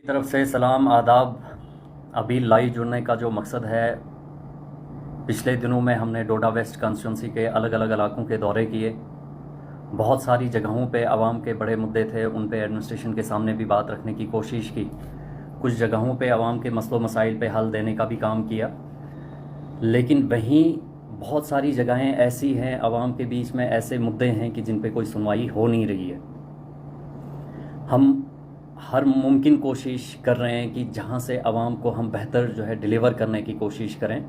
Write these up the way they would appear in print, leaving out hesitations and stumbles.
तरफ से सलाम आदाब। अभी लाइव जुड़ने का जो मकसद है, पिछले दिनों में हमने डोडा वेस्ट कॉन्स्टिट्यूंसी के अलग अलग इलाकों के दौरे किए। बहुत सारी जगहों पे आवाम के बड़े मुद्दे थे, उन पे एडमिनिस्ट्रेशन के सामने भी बात रखने की कोशिश की। कुछ जगहों पे आवाम के मसलों मसाइल पे हल देने का भी काम किया, लेकिन वहीं बहुत सारी जगहें ऐसी हैं, आवाम के बीच में ऐसे मुद्दे हैं कि जिन पे कोई सुनवाई हो नहीं रही है। हम हर मुमकिन कोशिश कर रहे हैं कि जहाँ से आवाम को हम बेहतर जो है डिलीवर करने की कोशिश करें,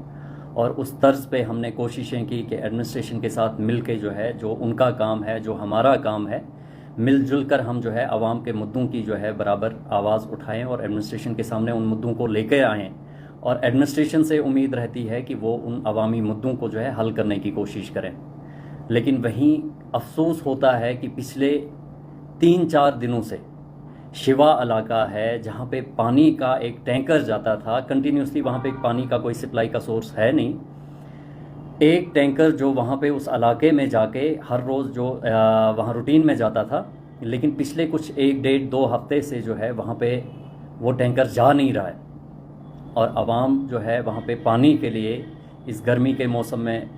और उस तर्ज पे हमने कोशिशें की कि एडमिनिस्ट्रेशन के साथ मिल के जो है, जो उनका काम है, जो हमारा काम है, मिलजुल कर हम जो है आवाम के मुद्दों की जो है बराबर आवाज़ उठाएं और एडमिनिस्ट्रेशन के सामने उन मुद्दों को लेकर आएँ। और एडमिनिस्ट्रेशन से उम्मीद रहती है कि वो उन अवामी मुद्दों को जो है हल करने की कोशिश करें। लेकिन वहीं अफसोस होता है कि पिछले 3-4 दिनों से शिवा इलाका है, जहाँ पे पानी का एक टैंकर जाता था कंटिन्यूसली, वहाँ पे पानी का कोई सप्लाई का सोर्स है नहीं। एक टैंकर जो वहाँ पे उस इलाके में जाके हर रोज़ जो वहाँ रूटीन में जाता था, लेकिन पिछले कुछ 1-1.5-2 हफ्ते से जो है वहाँ पे वो टैंकर जा नहीं रहा है। और आवाम जो है वहाँ पे पानी के लिए इस गर्मी के मौसम में,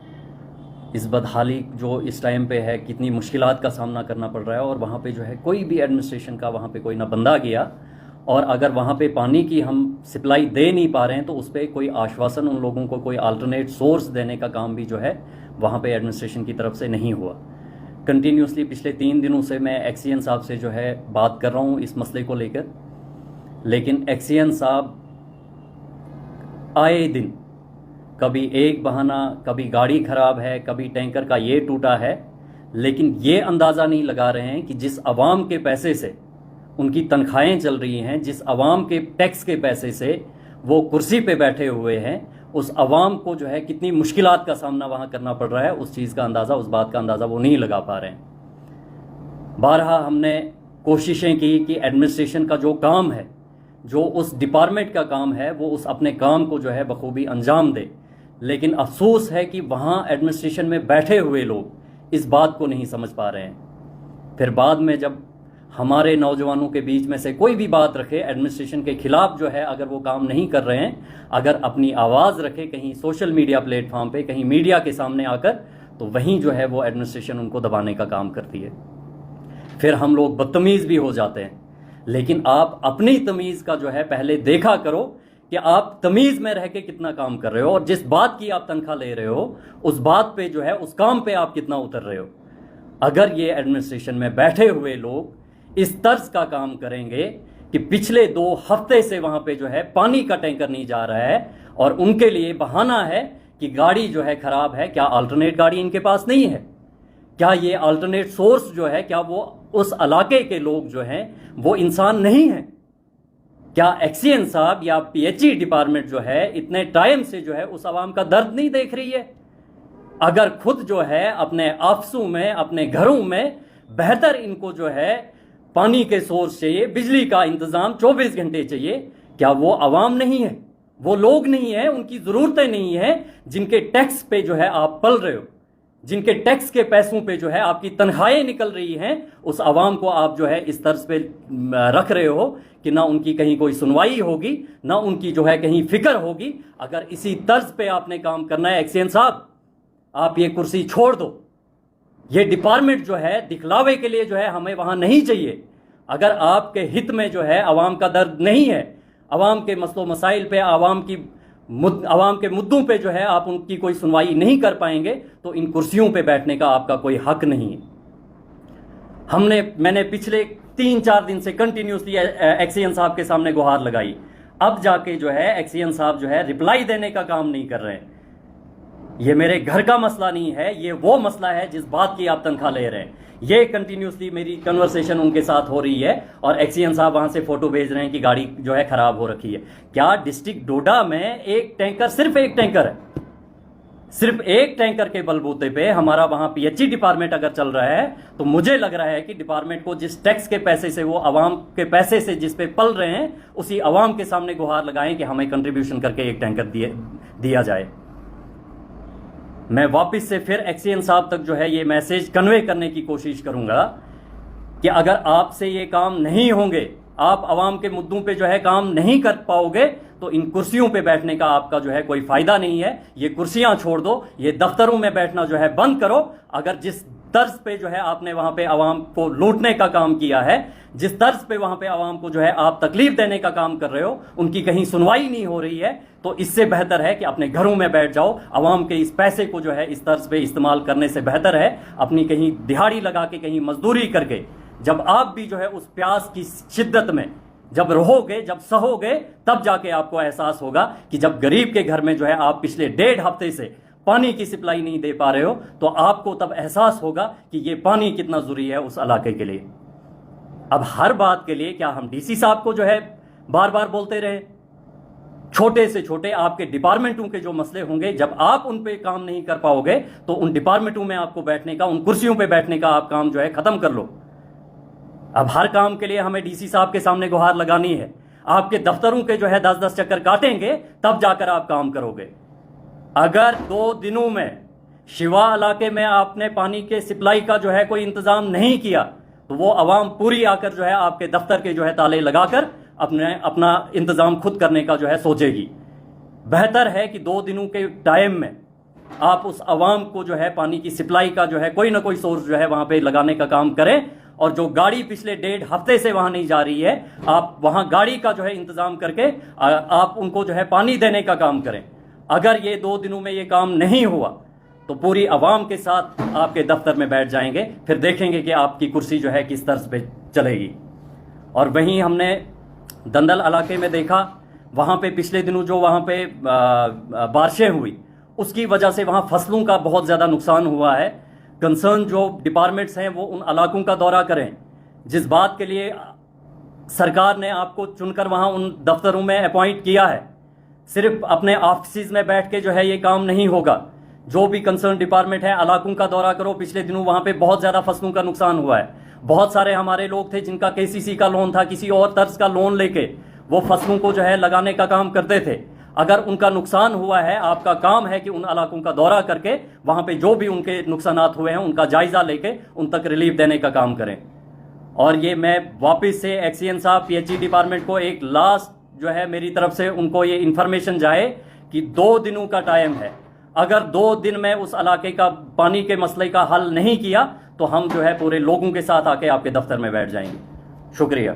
इस बदहाली जो इस टाइम पे है, कितनी मुश्किलात का सामना करना पड़ रहा है। और वहाँ पे जो है कोई भी एडमिनिस्ट्रेशन का वहाँ पे कोई ना बंदा गया, और अगर वहाँ पे पानी की हम सप्लाई दे नहीं पा रहे हैं तो उस पर कोई आश्वासन, उन लोगों को कोई अल्टरनेट सोर्स देने का काम भी जो है वहाँ पे एडमिनिस्ट्रेशन की तरफ से नहीं हुआ। कंटिन्यूसली पिछले 3 दिनों से मैं एक्सीएन साहब से जो है बात कर रहा हूँ इस मसले को लेकर, लेकिन एक्सीएन साहब आए दिन कभी एक बहाना, कभी गाड़ी ख़राब है, कभी टैंकर का ये टूटा है, लेकिन ये अंदाज़ा नहीं लगा रहे हैं कि जिस आवाम के पैसे से उनकी तनख्वाहें चल रही हैं, जिस आवाम के टैक्स के पैसे से वो कुर्सी पे बैठे हुए हैं, उस आवाम को जो है कितनी मुश्किलात का सामना वहाँ करना पड़ रहा है, उस चीज़ का अंदाज़ा, उस बात का अंदाज़ा वो नहीं लगा पा रहे हैं। बारहा हमने कोशिशें की कि एडमिनिस्ट्रेशन का जो काम है, जो उस डिपार्टमेंट का काम है, वो उस अपने काम को जो है बखूबी अंजाम दे। लेकिन अफसोस है कि वहाँ एडमिनिस्ट्रेशन में बैठे हुए लोग इस बात को नहीं समझ पा रहे हैं। फिर बाद में जब हमारे नौजवानों के बीच में से कोई भी बात रखे एडमिनिस्ट्रेशन के खिलाफ, जो है अगर वो काम नहीं कर रहे हैं, अगर अपनी आवाज़ रखे कहीं सोशल मीडिया प्लेटफॉर्म पे, कहीं मीडिया के सामने आकर, तो वहीं जो है वो एडमिनिस्ट्रेशन उनको दबाने का काम करती है। फिर हम लोग बदतमीज़ भी हो जाते हैं। लेकिन आप अपनी तमीज़ का जो है पहले देखा करो कि आप तमीज़ में रह के कितना काम कर रहे हो, और जिस बात की आप तनख्वाह ले रहे हो उस बात पे जो है, उस काम पे आप कितना उतर रहे हो। अगर ये एडमिनिस्ट्रेशन में बैठे हुए लोग इस तर्ज का काम करेंगे कि पिछले 2 हफ्ते से वहाँ पे जो है पानी का टैंकर नहीं जा रहा है, और उनके लिए बहाना है कि गाड़ी जो है ख़राब है, क्या अल्टरनेट गाड़ी इनके पास नहीं है? क्या ये अल्टरनेट सोर्स जो है, क्या वो उस इलाके के लोग जो हैं वो इंसान नहीं हैं? क्या एक्सीएन साहब या पीएचई डिपार्टमेंट जो है इतने टाइम से जो है उस आवाम का दर्द नहीं देख रही है? अगर खुद जो है अपने ऑफिसों में, अपने घरों में बेहतर इनको जो है पानी के सोर्स चाहिए, बिजली का इंतज़ाम 24 घंटे चाहिए, क्या वो आवाम नहीं है, वो लोग नहीं है, उनकी ज़रूरतें नहीं है जिनके टैक्स पे जो है आप पल रहे हो, जिनके टैक्स के पैसों पे जो है आपकी तनख्वाहें निकल रही हैं? उस आवाम को आप जो है इस तर्ज पे रख रहे हो कि ना उनकी कहीं कोई सुनवाई होगी, ना उनकी जो है कहीं फिक्र होगी। अगर इसी तर्ज पे आपने काम करना है एक्सीएन साहब, आप ये कुर्सी छोड़ दो। ये डिपार्टमेंट जो है दिखलावे के लिए जो है हमें वहाँ नहीं चाहिए। अगर आपके हित में जो है आवाम का दर्द नहीं है, आवाम के मसलों मसाइल पे, आवाम के मुद्दों पे जो है आप उनकी कोई सुनवाई नहीं कर पाएंगे, तो इन कुर्सियों पे बैठने का आपका कोई हक नहीं है। मैंने पिछले 3-4 दिन से कंटिन्यूसली एक्सीएन साहब के सामने गुहार लगाई। अब जाके जो है एक्सीएन साहब जो है रिप्लाई देने का काम नहीं कर रहे हैं। ये मेरे घर का मसला नहीं है, ये वो मसला है जिस बात की आप तनख्वाह ले रहे हैं। ये कंटिन्यूसली मेरी कन्वर्सेशन उनके साथ हो रही है, और एक्सीएन साहब वहाँ से फ़ोटो भेज रहे हैं कि गाड़ी जो है ख़राब हो रखी है। क्या डिस्ट्रिक्ट डोडा में एक टैंकर, सिर्फ एक टैंकर है, सिर्फ एक टैंकर के बलबूते पे हमारा वहाँ पीएचई डिपार्टमेंट अगर चल रहा है, तो मुझे लग रहा है कि डिपार्टमेंट को जिस टैक्स के पैसे से, वो आवाम के पैसे से जिस पे पल रहे हैं, उसी आवाम के सामने गुहार लगाएं कि हमें कंट्रीब्यूशन करके एक टैंकर दिया जाए। मैं वापस से फिर एक्सीएन साहब तक जो है ये मैसेज कन्वे करने की कोशिश करूंगा कि अगर आपसे ये काम नहीं होंगे, आप आवाम के मुद्दों पे जो है काम नहीं कर पाओगे तो इन कुर्सियों पे बैठने का आपका जो है कोई फायदा नहीं है। ये कुर्सियां छोड़ दो, ये दफ्तरों में बैठना जो है बंद करो। अगर जिस तर्ज पे जो है आपने वहां पे आवाम को लूटने का काम किया है, जिस तर्ज पे वहां पे आवाम को जो है आप तकलीफ देने का काम कर रहे हो, उनकी कहीं सुनवाई नहीं हो रही है, तो इससे बेहतर है कि अपने घरों में बैठ जाओ। आवाम के इस पैसे को जो है इस तर्ज पे इस्तेमाल करने से बेहतर है अपनी कहीं दिहाड़ी लगा के, कहीं मजदूरी करके, जब आप भी जो है उस प्यास की शिद्दत में जब रहोगे, जब सहोगे, तब जाके आपको एहसास होगा कि जब गरीब के घर में जो है आप पिछले 1.5 हफ्ते से पानी की सप्लाई नहीं दे पा रहे हो, तो आपको तब एहसास होगा कि ये पानी कितना जरूरी है उस इलाके के लिए। अब हर बात के लिए क्या हम डीसी साहब को जो है बार बार बोलते रहे? छोटे से छोटे आपके डिपार्टमेंटों के जो मसले होंगे, जब आप उन पे काम नहीं कर पाओगे तो उन डिपार्टमेंटों में आपको बैठने का, उन कुर्सियों पे बैठने का आप काम जो है खत्म कर लो। अब हर काम के लिए हमें डीसी साहब के सामने गुहार लगानी है। आपके दफ्तरों के जो है 10-10 चक्कर काटेंगे तब जाकर आप काम करोगे। अगर 2 दिनों में शिवा इलाके में आपने पानी के सप्लाई का जो है कोई इंतजाम नहीं किया, तो वो आवाम पूरी आकर जो है आपके दफ्तर के जो है ताले लगाकर अपना इंतजाम खुद करने का जो है सोचेगी। बेहतर है कि 2 दिनों के टाइम में आप उस आवाम को जो है पानी की सप्लाई का जो है कोई ना कोई सोर्स जो है वहां पे लगाने का काम करें। और जो गाड़ी पिछले 1.5 हफ्ते से वहां नहीं जा रही है, आप वहां गाड़ी का जो है इंतजाम करके आप उनको जो है पानी देने का काम करें। अगर ये 2 दिनों में ये काम नहीं हुआ तो पूरी आवाम के साथ आपके दफ्तर में बैठ जाएंगे, फिर देखेंगे कि आपकी कुर्सी जो है किस तर्ज पे चलेगी। और वहीं हमने दंदल इलाके में देखा, वहाँ पे पिछले दिनों जो वहाँ पे बारिशें हुई, उसकी वजह से वहाँ फसलों का बहुत ज़्यादा नुकसान हुआ है। कंसर्न जो डिपार्टमेंट्स हैं वो उन इलाकों का दौरा करें जिस बात के लिए सरकार ने आपको चुनकर वहाँ उन दफ्तरों में अपॉइंट किया है। सिर्फ अपने ऑफिस में बैठ के जो है ये काम नहीं होगा। जो भी कंसर्न डिपार्टमेंट है, इलाकों का दौरा करो। पिछले दिनों वहाँ पे बहुत ज़्यादा फसलों का नुकसान हुआ है। बहुत सारे हमारे लोग थे जिनका केसीसी का लोन था, किसी और तर्ज का लोन लेके वो फसलों को जो है लगाने का काम करते थे। अगर उनका नुकसान हुआ है, आपका काम है कि उन इलाकों का दौरा करके वहाँ पे जो भी उनके नुकसानात हुए हैं उनका जायज़ा लेके उन तक रिलीफ देने का काम करें। और ये मैं वापस से एक्सीएन साहब, पीएचई डिपार्टमेंट को एक लास्ट जो है मेरी तरफ से उनको ये इन्फॉर्मेशन जाए कि 2 दिनों का टाइम है। अगर 2 दिन में उस इलाके का पानी के मसले का हल नहीं किया तो हम जो है पूरे लोगों के साथ आके आपके दफ्तर में बैठ जाएंगे। शुक्रिया।